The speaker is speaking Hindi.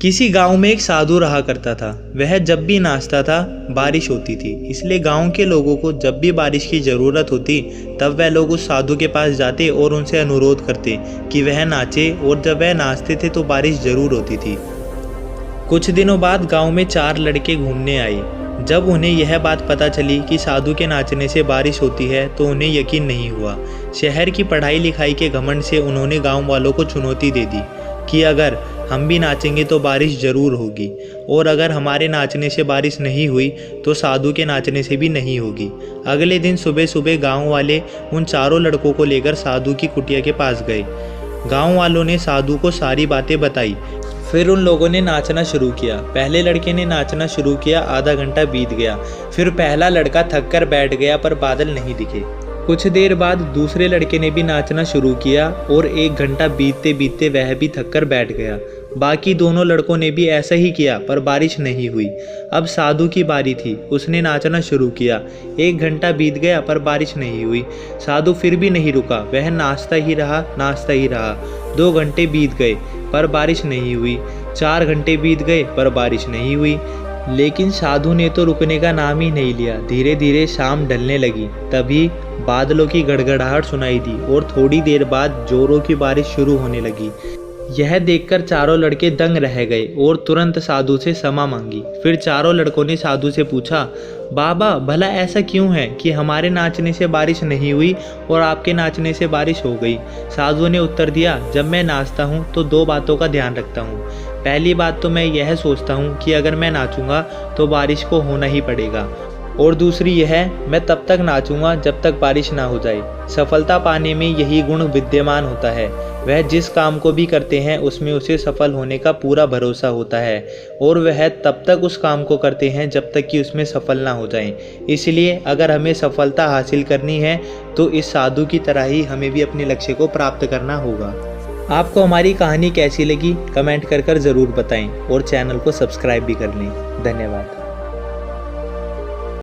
किसी गांव में एक साधु रहा करता था। वह जब भी नाचता था बारिश होती थी, इसलिए गांव के लोगों को जब भी बारिश की ज़रूरत होती तब वह लोग उस साधु के पास जाते और उनसे अनुरोध करते कि वह नाचे, और जब वह नाचते थे तो बारिश ज़रूर होती थी। कुछ दिनों बाद गांव में 4 लड़के घूमने आए। जब उन्हें यह बात पता चली कि साधु के नाचने से बारिश होती है तो उन्हें यकीन नहीं हुआ। शहर की पढ़ाई लिखाई के घमंड से उन्होंने गांव वालों को चुनौती दे दी कि अगर हम भी नाचेंगे तो बारिश ज़रूर होगी, और अगर हमारे नाचने से बारिश नहीं हुई तो साधु के नाचने से भी नहीं होगी। अगले दिन सुबह सुबह गांव वाले उन चारों लड़कों को लेकर साधु की कुटिया के पास गए। गांव वालों ने साधु को सारी बातें बताई। फिर उन लोगों ने नाचना शुरू किया। पहले लड़के ने नाचना शुरू किया, आधा घंटा बीत गया। फिर पहला लड़का थक कर बैठ गया पर बादल नहीं दिखे। कुछ देर बाद दूसरे लड़के ने भी नाचना शुरू किया और 1 घंटा बीतते बीतते वह भी थक कर बैठ गया। बाकी दोनों लड़कों ने भी ऐसा ही किया पर बारिश नहीं हुई। अब साधु की बारी थी। उसने नाचना शुरू किया। 1 घंटा बीत गया पर बारिश नहीं हुई। साधु फिर भी नहीं रुका, वह नाचता ही रहा, नाचता ही रहा। 2 घंटे बीत गए पर बारिश नहीं हुई। 4 घंटे बीत गए पर बारिश नहीं हुई। लेकिन साधु ने तो रुकने का नाम ही नहीं लिया। धीरे धीरे शाम ढलने लगी। तभी बादलों की गड़गड़ाहट सुनाई दी और थोड़ी देर बाद जोरों की बारिश शुरू होने लगी। यह देखकर चारों लड़के दंग रह गए और तुरंत साधु से क्षमा मांगी। फिर चारों लड़कों ने साधु से पूछा, बाबा भला ऐसा क्यों है कि हमारे नाचने से बारिश नहीं हुई और आपके नाचने से बारिश हो गई? साधु ने उत्तर दिया, जब मैं नाचता हूँ तो 2 बातों का ध्यान रखता हूँ। पहली बात तो मैं यह सोचता हूँ कि अगर मैं नाचूंगा तो बारिश को होना ही पड़ेगा, और दूसरी यह, मैं तब तक नाचूंगा जब तक बारिश ना हो जाए। सफलता पाने में यही गुण विद्यमान होता है। वह जिस काम को भी करते हैं उसमें उसे सफल होने का पूरा भरोसा होता है, और वह तब तक उस काम को करते हैं जब तक कि उसमें सफल ना हो जाएं। इसलिए अगर हमें सफलता हासिल करनी है तो इस साधु की तरह ही हमें भी अपने लक्ष्य को प्राप्त करना होगा। आपको हमारी कहानी कैसी लगी कमेंट कर ज़रूर बताएं और चैनल को सब्सक्राइब भी कर लें। धन्यवाद।